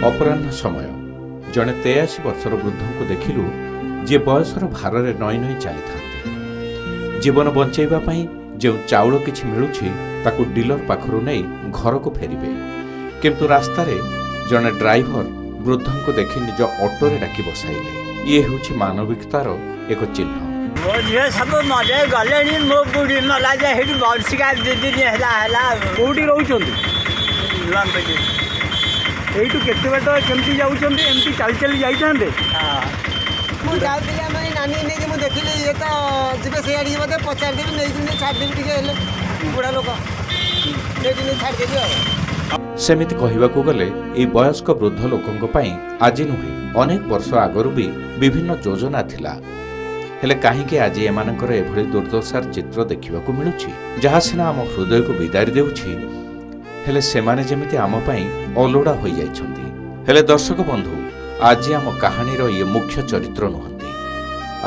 अपराह्न समय जड़े 83 वर्षर वृद्ध को देखिलु जे बयसर भारे नई नई चली था जीवन बंचाइवाई जो चाउल किछि मिलुछि ताकु डीलर पाखरु नहीं घर को फेरिबे किंतु रास्तार जड़े ड्राइवर वृद्ध को देखि निज ऑटोरे डाकी बसाइले। ये हूँ मानविकतार एक चिन्ह। सब मजे गले मो बुढ़ी मला वर्षिका दीदी कौटी रोच এইটু কেতে বাট কেমতি যাউଛନ୍ତି এমতি চালি চালি যাইଥାନ୍ତେ? ମୁଁ ଯାଉଥିଲି ଆମ ଏଇ ନାନୀ ନେଇକି ମୁଁ ଦେଖିଲି ଇଏ ତ ଯିବେ ସେଇଆଡ଼ିକି ମୋତେ ପଚାରିଦେବି ନେଇକି ଛାଡ଼ିଦେବି ଟିକେ ହେଲେ ବୁଢ଼ା ଲୋକ ନେଇକି ଛାଡ଼ିଦେବି ଆଉ। ସେମିତି କହିବାକୁ ଗଲେ ଏହି ବୟସ୍କ ବୃଦ୍ଧ ଲୋକଙ୍କ ପାଇଁ ଆଜି ନୁହେଁ ଅନେକ ବର୍ଷ ଆଗରୁ ବି ବିଭିନ୍ନ ଯୋଜନା ଥିଲା। ହେଲେ କାହିଁକି ଆଜି ଏମାନଙ୍କର ଏଭଳି ଦୁର୍ଦ୍ଦଶାର ଚିତ୍ର ଦେଖିବାକୁ ମିଳୁଛି ଯାହା ସିନା ଆମ ହୃଦୟକୁ ବିଦାରି ଦେଉଛି ହେଲେ ସେମାନେ ଯେମିତି ଆମ ପାଇଁ ଅଲୋଡ଼ା ହୋଇଯାଇଛନ୍ତି। ହେଲେ ଦର୍ଶକ ବନ୍ଧୁ ଆଜି ଆମ କାହାଣୀର ଇଏ ମୁଖ୍ୟ ଚରିତ୍ର ନୁହନ୍ତି।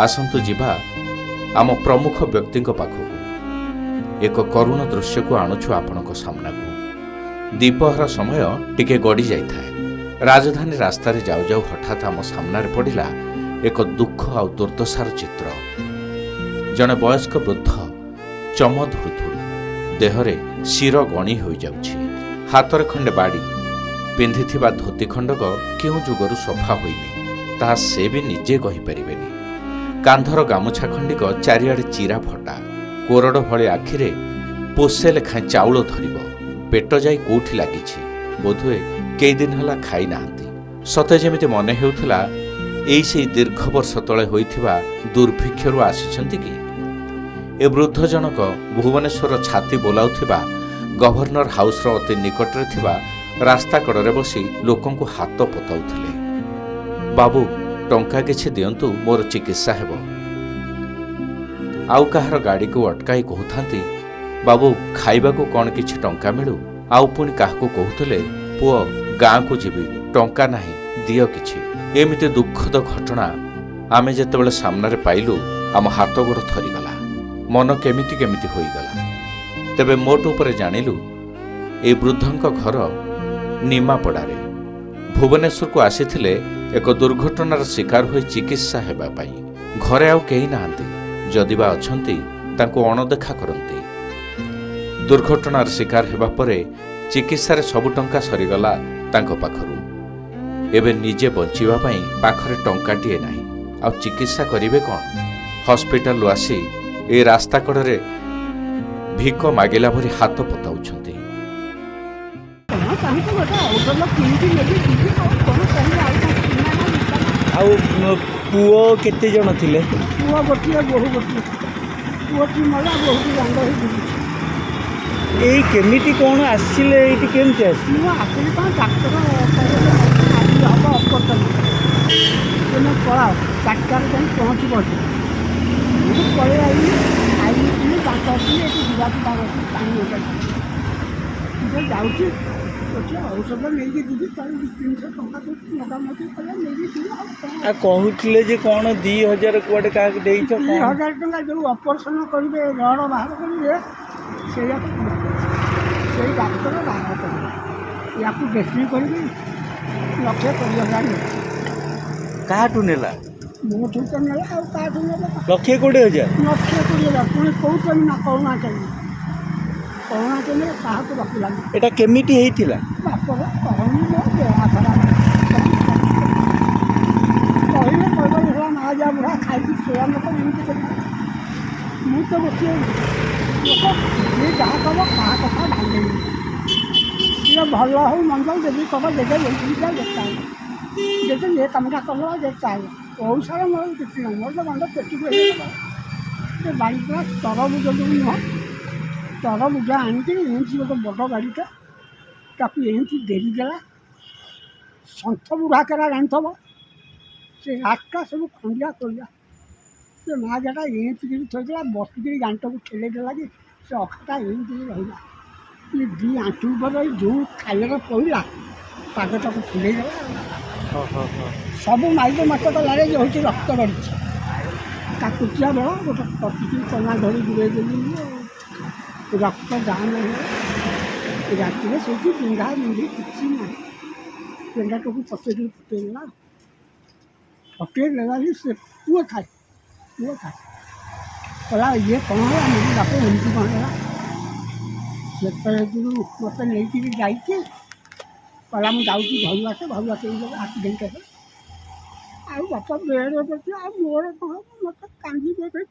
ଆସନ୍ତୁ ଯିବା ଆମ ପ୍ରମୁଖ ବ୍ୟକ୍ତିଙ୍କ ପାଖକୁ। ଏକ କରୁଣ ଦୃଶ୍ୟକୁ ଆଣୁଛୁ ଆପଣଙ୍କ ସାମ୍ନାକୁ। ଦ୍ୱିପହର ସମୟ ଟିକେ ଗଡ଼ି ଯାଇଥାଏ। ରାଜଧାନୀ ରାସ୍ତାରେ ଯାଉ ଯାଉ ହଠାତ୍ ଆମ ସାମ୍ନାରେ ପଡ଼ିଲା ଏକ ଦୁଃଖ ଆଉ ଦୁର୍ଦ୍ଦଶାର ଚିତ୍ର। ଜଣେ ବୟସ୍କ ବୃଦ୍ଧ ଚମ ଧୁଡ଼ୁଧୁଡ଼ୁ ଦେହରେ ଶିର ଗଣି ହୋଇଯାଉଛି। ହାତରେ ଖଣ୍ଡେ ବାଡ଼ି ପିନ୍ଧିଥିବା ଧୋତି ଖଣ୍ଡକ କେଉଁ ଯୁଗରୁ ସଫା ହୋଇନି ତାହା ସେ ବି ନିଜେ କହିପାରିବେନି। କାନ୍ଧର ଗାମୁଛା ଖଣ୍ଡିକ ଚାରିଆଡ଼େ ଚିରା ଫଟା। କୋରଡ଼ ଭଳି ଆଖିରେ ପୋଷେ ଲେଖାଏଁ ଚାଉଳ ଧରିବ। ପେଟ ଯାଇ କୋଉଠି ଲାଗିଛି ବୋଧହୁଏ କେଇଦିନ ହେଲା ଖାଇନାହାନ୍ତି। ସତେ ଯେମିତି ମନେ ହେଉଥିଲା ଏଇ ସେଇ ଦୀର୍ଘ ବର୍ଷ ତଳେ ହୋଇଥିବା ଦୁର୍ଭିକ୍ଷରୁ ଆସିଛନ୍ତି କି। ଏ ବୃଦ୍ଧ ଜଣକ ଭୁବନେଶ୍ୱର ଛାତି ବୋଲାଉଥିବା ଗଭର୍ଣ୍ଣର ହାଉସ୍ର ଅତି ନିକଟରେ ଥିବା ରାସ୍ତା କଡ଼ରେ ବସି ଲୋକଙ୍କୁ ହାତ ପତାଉଥିଲେ। ବାବୁ ଟଙ୍କା କିଛି ଦିଅନ୍ତୁ, ମୋର ଚିକିତ୍ସା ହେବ। ଆଉ କାହାର ଗାଡ଼ିକୁ ଅଟକାଇ କହୁଥାନ୍ତି ବାବୁ ଖାଇବାକୁ କ'ଣ କିଛି ଟଙ୍କା ମିଳୁ। ଆଉ ପୁଣି କାହାକୁ କହୁଥିଲେ ପୁଅ ଗାଁକୁ ଯିବି, ଟଙ୍କା ନାହିଁ, ଦିଅ କିଛି। ଏମିତି ଦୁଃଖଦ ଘଟଣା ଆମେ ଯେତେବେଳେ ସାମ୍ନାରେ ପାଇଲୁ ଆମ ହାତ ଗୋଡ଼ ଥରିଗଲା, ମନ କେମିତି କେମିତି ହୋଇଗଲା। ତେବେ ମୋଟ ଉପରେ ଜାଣିଲୁ ଏ ବୃଦ୍ଧଙ୍କ ଘର ନିମାପଡ଼ାରେ। ଭୁବନେଶ୍ୱରକୁ ଆସିଥିଲେ ଏକ ଦୁର୍ଘଟଣାର ଶିକାର ହୋଇ ଚିକିତ୍ସା ହେବା ପାଇଁ। ଘରେ ଆଉ କେହି ନାହାନ୍ତି, ଯଦି ବା ଅଛନ୍ତି ତାଙ୍କୁ ଅଣଦେଖା କରନ୍ତି। ଦୁର୍ଘଟଣାର ଶିକାର ହେବା ପରେ ଚିକିତ୍ସାରେ ସବୁ ଟଙ୍କା ସରିଗଲା ତାଙ୍କ ପାଖରୁ। ଏବେ ନିଜେ ବଞ୍ଚିବା ପାଇଁ ପାଖରେ ଟଙ୍କାଟିଏ ନାହିଁ, ଆଉ ଚିକିତ୍ସା କରିବେ କ'ଣ? ହସ୍ପିଟାଲରୁ ଆସି ଏ ରାସ୍ତା କଡ଼ରେ ଭିକ ମାଗିଲା ଭଳି ହାତ ପତାଉଛନ୍ତି। ଆଉ ପୁଅ କେତେ ଜଣ ଥିଲେ? ପୁଅ ଗୋଟିଏ ବୋହୂ ଗୋଟିଏ। ପୁଅଟି ମଲା, ବୋହୂଟି ଦାଣ୍ଡ ହେଇ ବୁଲୁଛି। ଏଇ କେମିତି କ'ଣ ଆସିଲେ? ଏଇଠି କେମିତି ଆସିଲେ? ମୁଁ ଆସିଲି କ'ଣ ଡାକ୍ତର ଆଜି ହେବ ଅପରତନ ତୁମେ ପଳାଅ, 4ଟାରେ ଯାଇ ପହଞ୍ଚିବ। ମୁଁ ପଳେଇ ଆଇଲି, ଖାଇଲି ଦାନ୍ତ ଆସିଲି, ଏଠି ଯିବାକୁ ବାହାରକୁ ପାଣି ଯାଉଛି। ଔଷଧ ନେଇକି ଯିବି, ତାର 200-300 ଟଙ୍କା ମଗାମଗି କଲେ ନେଇକି ଯିବି। ଆଉ କହୁଥିଲେ ଯେ କ'ଣ 2000 କୁଆଡ଼େ କାହାକୁ ଦେଇଛ? 2000 ଟଙ୍କା ଯେଉଁ ଅପରେସନ୍ କରିବେ, ରଡ଼ ବାହାର କରିବେ, ସେଇଆକୁ ସେଇ ଡାକ୍ତର ବାହାର କରିବେ। ୟାକୁ ଡ୍ରେସିଂ କରିବି 1,20,000 ନେବେ। କାହାଠୁ ନେଲା? ମୋଠୁ ତ ନେଲା, ଆଉ କାହାଠୁ ନେଲା? 1,20,000। 1,20,000 ପୁଣି କହୁଛନ୍ତି ନା କରୁଣା କେନ୍ଦ୍ର କାହାକୁ ରଖିଲାନି। ଏଟା କେମିତି ହେଇଥିଲା? ବାପର କହନି, ମୋ ଦେହ ଖରାପ କହିଲେ କହିବ ମା ଯା ବୁଢ଼ା ଖାଇକି ଶୋୟା ଲୋକ ଏମିତି କରିବ। ମୁଁ ତ ଗୋଟିଏ ଲୋକ, ଯିଏ ଯାହା କବ କାହା କଥା ଭାଙ୍ଗେନି। ସିଏ ଭଲ ହଉ ମନ୍ଦ ଯଦି କବ ଯେତେ ଏଇଟା ଦେଖାଏ, ଯେତେ ଏ କାମଟା କଲ ଦେଖାଏ। ପଇସାର ମୋର କିଛି ନାହିଁ, ମୋର ତ ବନ୍ଧ ପେଟିକୁ ହେଇଗଲା। ସେ ବାଡ଼ି ପୁରା ତରଭୁଜ ଯେଉଁ ନୁହଁ, ତରଭୁଜ ଆଣିକି ଏମିତି ଗୋଟେ ବଡ଼ ଗାଡ଼ିଟା ତାକୁ ଏମିତି ଡେରିଦେଲା। ସନ୍ଥ ବୁଢ଼ାକେରା ଜାଣିଥିବ, ସେ ରାସ୍ତା ସବୁ ଖଣ୍ଡିଆ ଖୋଳିଆ। ସେ ମାଆଯାଟା ଏମିତିକିରି ଥୋଇଦେଲା, ବସିକିରି ଗାଣ୍ଟକୁ ଠେଲେଇ ଦେଲା କି ସେ ଅଖାଟା ଏମିତିକି ରହିଲା। ଏ 2 ଆଣ୍ଠୁ ଉପରେ ଯେଉଁ ଖାଇରେ ପଡ଼ିଲା, ପାଦଟାକୁ ଫୁଲେଇ ଦେଲା। ସବୁ ମାଇକ ମାଛ କଲାରେ ଯେ ହେଉଛି ରକ୍ତ ଗଡ଼ିଛି। କାକୁଚିଆ ବେଳ ଗୋଟେ କଟିକି କନା ଧରି ଦୂରେଇ ଦେଲି, ରକ୍ତ ଜାମ୍ ହେଇଗଲା। ରାତିରେ ସେଇଠି ବିନ୍ଧା ବିନ୍ଧି କିଛି ନାହିଁ। ପେଣ୍ଡାଟାକୁ ଫଟେଇଦେଲା ବି ସେ ପୁଅ ଥାଏ କହିଲା ଇଏ କ'ଣ ହେଲା ମୁଁ ବାପ ଏମିତି କ'ଣ ହେଲା ଯେତେବେଳେ ମୋତେ ନେଇକିରି ଯାଇଛି କହିଲା ମୁଁ ଯାଉଛି ଘରୁ ଆସେ ଆକ୍ସିଡେଣ୍ଟ ହେଲା ଆଉ ବାପା ବେଡ଼ରେ ବସି ଆଉ ମୋର କ'ଣ ମୋତେ କାନ୍ଦି ପକାଇ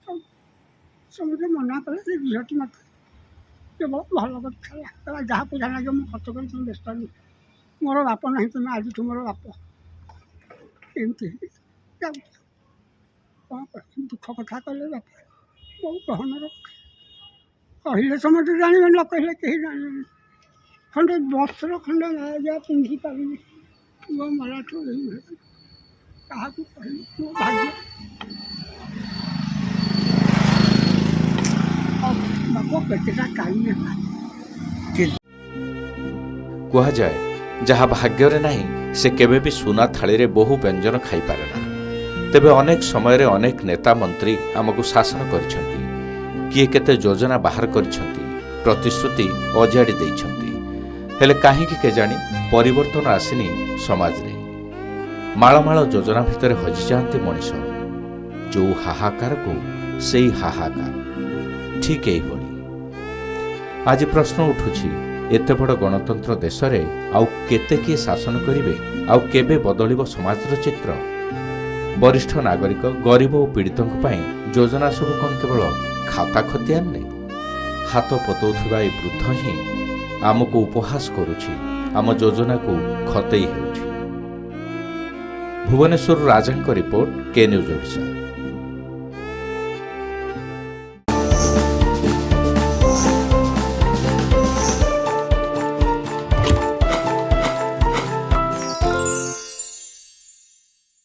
ସମସ୍ତେ ମନା କଲେ ସେ ଝିଅଟି ମୋତେ କେବଳ ଭଲ କଥା ହେଲା ଯାହା ପଇସା ଲାଗିବ ମୁଁ ଖର୍ଚ୍ଚ କରି ତୁମେ ବ୍ୟସ୍ତ ନୁହେଁ ମୋର ବାପ ନାହିଁ ତୁମେ ଆଜିଠୁ ମୋର ବାପ ଏମିତି ଯାଉଛି କ'ଣ କହିବି ଦୁଃଖ କଥା କଲେ ବାପା ବହୁ ଗହନର କହିଲେ ସମସ୍ତେ ଜାଣିବେ ନ କହିଲେ କେହି ଜାଣିବେନି ଖଣ୍ଡେ ବସ୍ତ୍ର ଖଣ୍ଡେ ଯାହା ପିନ୍ଧି ପାରିବି ପୁଅ ମଲାଠୁ ଏଇଭଳି କାହାକୁ କହିବି ମୋ ଭାଗ୍ୟ ବାପ କେତେଟା କାଲି ହେଲା କୁହାଯାଏ ଯାହା ଭାଗ୍ୟରେ ନାହିଁ ସେ କେବେ ବି ସୁନା ଥାଳିରେ ବହୁ ବ୍ୟଞ୍ଜନ ଖାଇପାରେ ନା। ତେବେ ଅନେକ ସମୟରେ ଅନେକ ନେତା ମନ୍ତ୍ରୀ ଆମକୁ ଶାସନ କରିଛନ୍ତି, କିଏ କେତେ ଯୋଜନା ବାହାର କରିଛନ୍ତି, ପ୍ରତିଶ୍ରୁତି ଅଜାଡ଼ି ଦେଇଛନ୍ତି। ହେଲେ କାହିଁକି କେଜାଣି ପରିବର୍ତ୍ତନ ଆସିନି ସମାଜରେ। ମାଳମାଳ ଯୋଜନା ଭିତରେ ହଜିଯାଆନ୍ତି ମଣିଷ। ଯେଉଁ ହାହାକାରକୁ ସେଇ ହାହାକାର ଠିକ୍ ଏଇଭଳି। ଆଜି ପ୍ରଶ୍ନ ଉଠୁଛି, ଏତେ ବଡ଼ ଗଣତନ୍ତ୍ର ଦେଶରେ ଆଉ କେତେ କିଏ ଶାସନ କରିବେ? ଆଉ କେବେ ବଦଳିବ ସମାଜର ଚିତ୍ର? ବରିଷ୍ଠ ନାଗରିକ, ଗରିବ ଓ ପୀଡ଼ିତଙ୍କ ପାଇଁ ଯୋଜନା ସବୁ କ'ଣ କେବଳ ଖାତା ଖତିଆନରେ? ହାତ ପତଉଥିବା ଏ ବୃଦ୍ଧ ହିଁ ଆମକୁ ଉପହାସ କରୁଛି, ଆମ ଯୋଜନାକୁ ଖତେଇ ହେଉଛି। ଭୁବନେଶ୍ୱରରୁ ରାଜାଙ୍କ ରିପୋର୍ଟ, କେ ନ୍ୟୁଜ୍ ଓଡ଼ିଶା।